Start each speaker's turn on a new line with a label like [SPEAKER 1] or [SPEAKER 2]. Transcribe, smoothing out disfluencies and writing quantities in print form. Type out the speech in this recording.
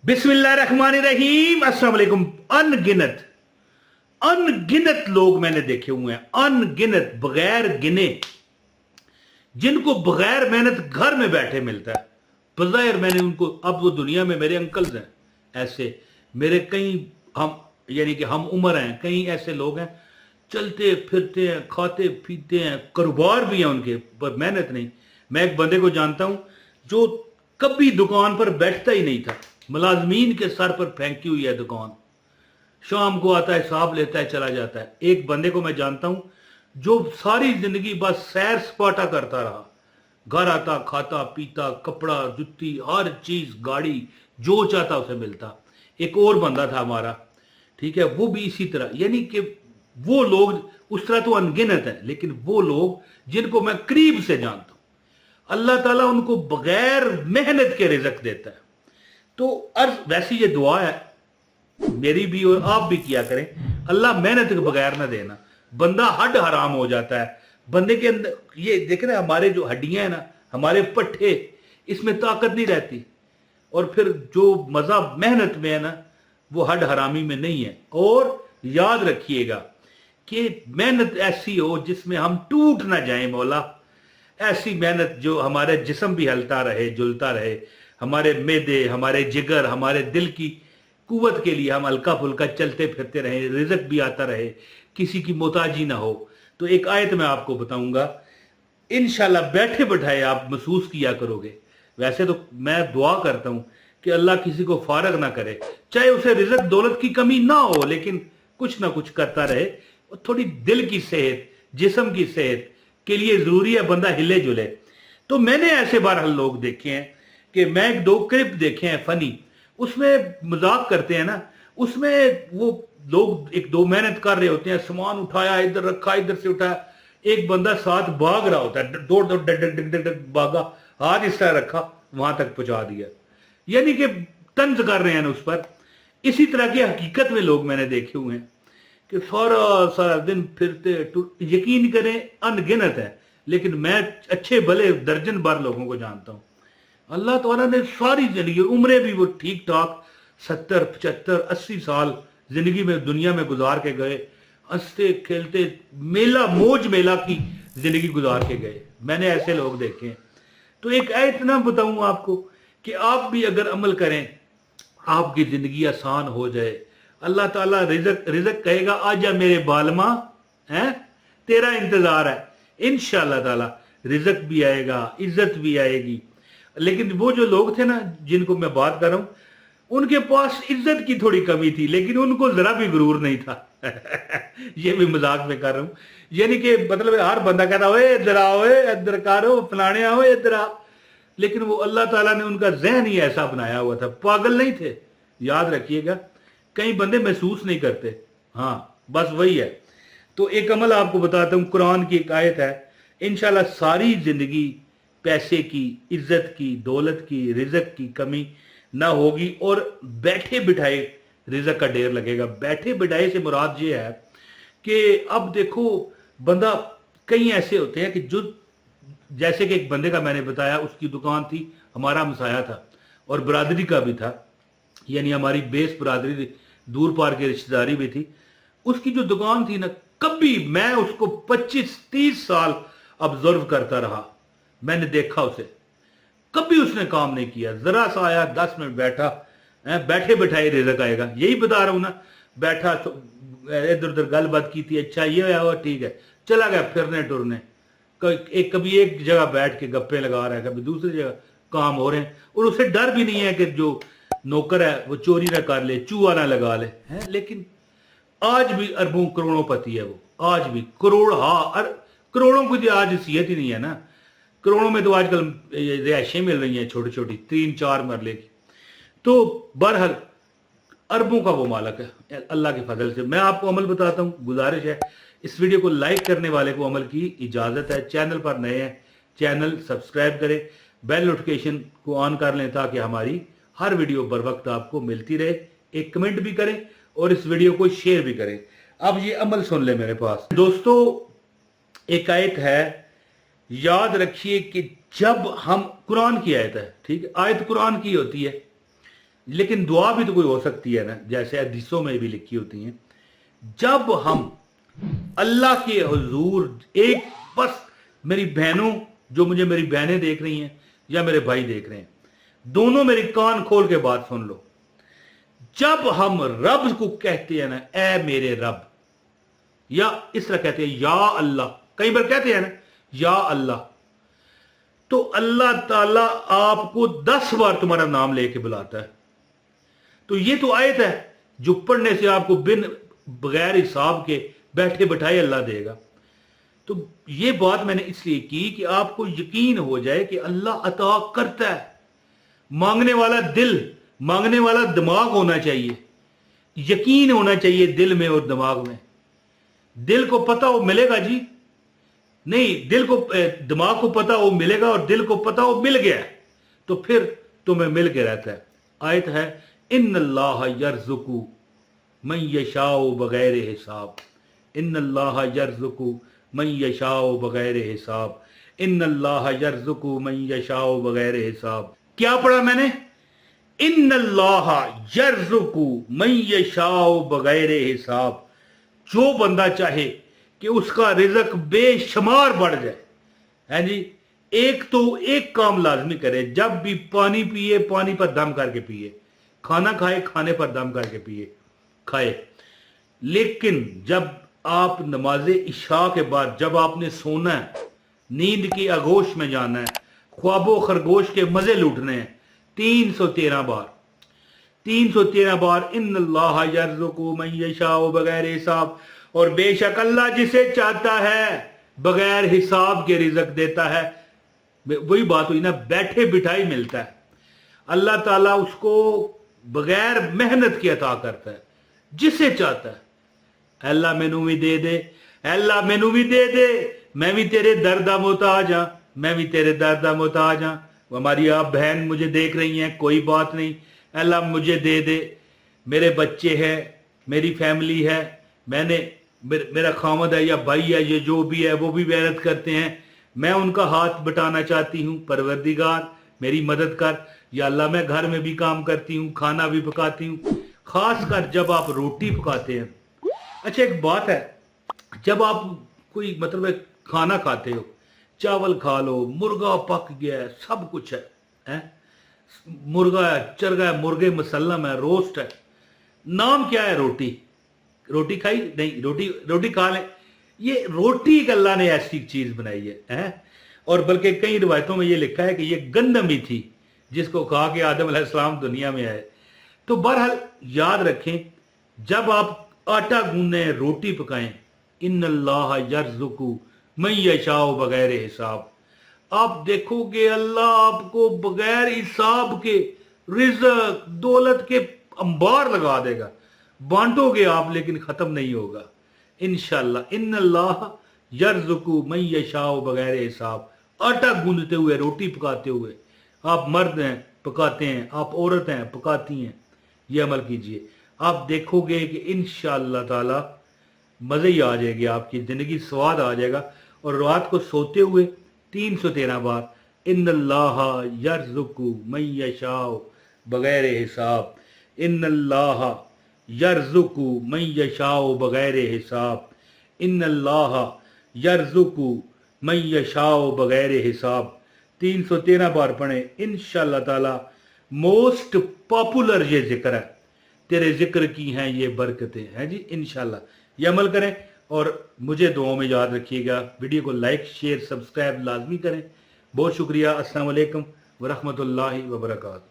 [SPEAKER 1] बिस्मिल्लाहिर्रहमानिर्रहीम। अस्सलाम वालेकुम। अनगिनत अनगिनत लोग मैंने देखे हुए हैं, अनगिनत बगैर गिने, जिनको बगैर मेहनत घर में बैठे मिलता है। बज़ाहिर मैंने उनको, अब वो दुनिया में मेरे अंकल्स हैं, ऐसे मेरे कई हम यानी कि हम उम्र हैं, कई ऐसे लोग हैं, चलते फिरते हैं, खाते पीते हैं, कारोबार भी है उनके, पर मेहनत नहीं। मैं एक बंदे को जानता हूं जो कभी दुकान पर बैठता ही नहीं था, मुलाजमीन के सर पर फेंकी हुई है दुकान, शाम को आता है, हिसाब लेता है, चला जाता है। एक बंदे को मैं जानता हूं जो सारी जिंदगी बस सैर सपाटा करता रहा, घर आता, खाता पीता, कपड़ा जुत्ती हर चीज, गाड़ी, जो चाहता उसे मिलता। एक और बंदा था हमारा, ठीक है, वो भी इसी तरह, यानी कि वो लोग उस तरह तो अनगिनत है, लेकिन वो लोग जिनको मैं करीब से जानता हूं, अल्लाह ताला उनको बगैर मेहनत के रिज़्क देता है। तो अर्ज वैसी ये दुआ है मेरी भी और आप भी किया करें, अल्लाह मेहनत के बगैर ना देना। बंदा हड हराम हो जाता है बंदे के अंदर। ये देख रहे हैं हमारे जो हड्डियां हैं ना, हमारे पट्टे, इसमें ताकत नहीं रहती, और फिर जो मजा मेहनत में है ना, वो हड हरामी में नहीं है। और याद रखिएगा कि मेहनत ऐसी हो जिसमें हम टूट ना जाएं मौला, ऐसी मेहनत जो हमारे जिस्म भी हलता रहे, जुलता रहे, हमारे मैदे, हमारे जिगर, हमारे दिल की कुव्वत के लिए हम हल्का फुल्का चलते फिरते रहे, रिज़्क भी आता रहे, किसी की मोहताजी ना हो। तो एक आयत मैं आपको बताऊंगा, इंशाल्लाह बैठे बैठाए आप महसूस किया करोगे। वैसे तो मैं दुआ करता हूं कि अल्लाह किसी को फारग ना करे, चाहे उसे रिज़्क दौलत की कमी ना हो, लेकिन कुछ ना कुछ करता रहे। और थोड़ी दिल की सेहत, जिस्म की सेहत के लिए जरूरी है बंदा हिले जुले। तो मैंने ऐसे बहरहाल लोग देखे हैं कि मैं एक दो क्लिप देखे हैं फनी, उसमें मजाक करते हैं ना, उसमें वो लोग एक दो मेहनत कर रहे होते हैं, सामान उठाया, इधर रखा, इधर से उठाया, एक बंदा साथ भाग रहा होता है, दौड़ दौड़ डग डग डग डग भागा, हाथ इस तरह रखा, वहां तक पहुंचा दिया, यानी कि तंज कर रहे हैं उस पर। इसी तरह की हकीकत में लोग मैंने देखे हुए हैं कि सारा सारा दिन फिरते, यकीन करें अनगिनत है, लेकिन मैं अच्छे भले दर्जन भर लोगों को जानता हूं। अल्लाह ताला ने सारी जिंदगी, उम्रें भी वो ठीक ठाक 70 75 80 साल जिंदगी में दुनिया में गुजार के गए, हंसते खेलते मेला मौज मेला की जिंदगी गुजार के गए। मैंने ऐसे लोग देखे हैं। तो एक इतना बताऊं आपको कि आप भी अगर अमल करें, आपकी जिंदगी आसान हो जाए। अल्लाह ताला रिज़्क रिज़्क कहेगा, आजा मेरे बालमा, हैं तेरा इंतजार है, इंशाअल्लाह ताला रिज़्क भी आएगा, इज्जत भी आएगी। लेकिन वो जो लोग थे ना जिनको मैं बात कर रहा हूं, उनके पास इज्जत की थोड़ी कमी थी, लेकिन उनको जरा भी गुरूर नहीं था। ये भी मजाक में कर रहा हूं, यानी कि मतलब हर बंदा कहता ओए इधर आओ, इधर करो, फलाने आओ, इधर आ, लेकिन वो अल्लाह ताला ने उनका जहन ही ऐसा बनाया हुआ था, पागल नहीं थे। याद रखिएगा, कई बंदे महसूस नहीं करते, हाँ बस वही है। तो एक अमल आपको बताता हूं, कुरान की एक आयत है, इंशाल्लाह सारी जिंदगी पैसे की, इज्जत की, दौलत की, रिज़्क की कमी ना होगी, और बैठे बिठाए रिज़्क का ढेर लगेगा। बैठे बिठाए से मुराद ये है कि अब देखो बंदा, कई ऐसे होते हैं कि जो, जैसे कि एक बंदे का मैंने बताया, उसकी दुकान थी, हमारा हमसाया था और बरादरी का भी था, यानी हमारी बेस बरादरी, दूर पार की रिश्तेदारी भी थी। उसकी जो दुकान थी ना, कभी मैं उसको 25-30 साल ऑब्जर्व करता रहा, मैंने देखा उसे, कभी उसने काम नहीं किया, जरा सा आया, 10 मिनट बैठा, बैठे बैठाए रिज़्क आएगा, यही बता रहा हूं ना। बैठा इधर उधर गलबात की थी, अच्छा ये आया हुआ, ठीक है, चला गया फिरने टुरने, कभी एक जगह बैठ के गप्पे लगा रहा है, कभी दूसरी जगह काम हो रहे हैं, और उसे डर भी नहीं है कि जो नौकर है वो चोरी ना कर ले, चूहा ना लगा ले, है। लेकिन आज भी अरबों करोड़ों पति है वो, आज भी करोड़, हाँ करोड़ों की आज हैसियत ही नहीं है ना। करोड़ों में तो आजकल रिहायशें मिल रही हैं छोटी छोटी, 3-4 मरले की। तो बहरहाल अरबों का वो मालिक है अल्लाह के फजल से। मैं आपको अमल बताता हूँ, गुजारिश है, इस वीडियो को लाइक करने वाले को अमल की इजाजत है। चैनल पर नए हैं, चैनल सब्सक्राइब करें, बेल नोटिफिकेशन को ऑन कर लें ताकि हमारी हर वीडियो बर वक्त आपको मिलती रहे। एक कमेंट भी करें और इस वीडियो को शेयर भी करें। अब ये अमल सुन ले मेरे पास दोस्तों, एक आयत है, याद रखिए कि जब हम, कुरान की आयत है, ठीक है, आयत कुरान की होती है, लेकिन दुआ भी तो कोई हो सकती है ना, जैसे हदीसों में भी लिखी होती हैं। जब हम अल्लाह के हुजूर, एक बस मेरी बहनों, जो मुझे मेरी बहनें देख रही हैं या मेरे भाई देख रहे हैं, दोनों मेरी कान खोल के बात सुन लो। जब हम रब को कहते हैं ना, ए मेरे रब, या इस तरह कहते हैं या अल्लाह, कई बार कहते हैं ना या अल्लाह, तो अल्लाह ताला आपको 10 बार तुम्हारा नाम लेके बुलाता है। तो ये तो आयत है जो पढ़ने से आपको बिन बगैर हिसाब के बैठे बैठाए अल्लाह देगा। तो ये बात मैंने इसलिए की कि आपको यकीन हो जाए कि अल्लाह अता करता है। मांगने वाला दिल, मांगने वाला दिमाग होना चाहिए, यकीन होना चाहिए दिल में और दिमाग में। दिल को पता वो मिलेगा जी नहीं, दिल को, दिमाग को पता वो मिलेगा और दिल को पता वो मिल गया, तो फिर तुम्हें मिल के रहता है। आयत है इन्नल्लाह यर्ज़ुकु मन यशाउ बगैर हिसाब, इन्नल्लाह यर्ज़ुकु मन यशाउ बगैर हिसाब, इन्नल्लाह यर्ज़ुकु मन यशाउ बगैर हिसाब। क्या पढ़ा मैंने? इन्नल्लाह यर्ज़ुकु मन यशाउ बगैर हिसाब। जो बंदा चाहे कि उसका रिज़्क बेशुमार बढ़ जाए, है जी, एक तो एक काम लाजमी करे, जब भी पानी पिए पानी पर दम करके पिए, खाना खाए खाने पर दम करके पिए खाए। लेकिन जब आप नमाज इशा के बाद, जब आपने सोना है, नींद की आगोश में जाना है, ख्वाबो खरगोश के मजे लूटने हैं, 313 बार, 313 बार इन्नल्लाह यर्ज़ुकु मन यशाउ बगैर हिसाब। और बेशक अल्लाह जिसे चाहता है बगैर हिसाब के रिज़्क देता है। वही बात हुई ना, बैठे बिठाई मिलता है। अल्लाह ताला उसको बगैर मेहनत के अता करता है जिसे चाहता है। अल्लाह मैनू भी दे दे, अल्लाह मैनू भी दे दे, मैं भी तेरे दर्द दा मोहताज हां, मैं भी तेरे दर्द दा मोहताज हां। हमारी आप बहन मुझे देख रही हैं, कोई बात नहीं, अल्लाह मुझे दे दे, मेरे बच्चे हैं, मेरी फैमिली है, मैंने मेरा खामद है या भाई है, ये जो भी है वो भी मेहनत करते हैं, मैं उनका हाथ बटाना चाहती हूँ। परवरदिगार मेरी मदद कर या अल्लाह। मैं घर में भी काम करती हूँ, खाना भी पकाती हूँ, खास कर जब आप रोटी पकाते हैं। अच्छा एक बात है, जब आप कोई मतलब खाना खाते हो, चावल खा लो, मुर्गा पक गया है, सब कुछ है? मुर्गा है, चरगा है, मुर्गे मुसल्लम है, रोस्ट है, नाम क्या है? रोटी। रोटी खाई नहीं, रोटी खा लें। ये रोटी एक अल्लाह ने ऐसी चीज बनाई है? और बल्कि कई रिवायतों में ये लिखा है कि ये गंदम ही थी जिसको खा के आदम अलैहिस्सलाम दुनिया में आए। तो बहरहाल याद रखें, जब आप आटा गूंदें, रोटी पकाएं, इन्नल्लाह यर्ज़ुकु मन यशाउ बगैर हिसाब। आप देखोगे अल्लाह आपको बगैर हिसाब के रिज़्क, दौलत के अंबार लगा देगा। बांटोगे आप लेकिन खत्म नहीं होगा इंशाअल्लाह। इन्नल्लाह यर्ज़ुकु मन यशाउ बगैर हिसाब। आटा गूंदते हुए, रोटी पकाते हुए, आप मर्द हैं पकाते हैं, आप औरत हैं पकाती हैं, ये अमल कीजिए। आप देखोगे कि इंशाअल्लाह ताला मज़े ही आ जाएगी, आपकी ज़िंदगी स्वाद आ जाएगा। और रात को सोते हुए 313 बार इन्नल्लाह यर्ज़ुकु मन यशाउ बगैर हिसाब, इन्नल्लाह यर्ज़ुकु मन यशाउ बगैर हिसाब, इन्नल्लाह यर्ज़ुकु मन यशाउ बगैर हिसाब। 313 बार पढ़े, इंशाअल्लाह ताला। मोस्ट पॉपुलर ये जिक्र है, तेरे जिक्र की हैं ये बरकतें हैं जी। इंशाअल्लाह ये अमल करें और मुझे दुआओं में याद रखिएगा। वीडियो को लाइक शेयर सब्सक्राइब लाजमी करें। बहुत शुक्रिया। अस्सलाम वालेकुम व रहमतुल्लाहि व बरकातहू।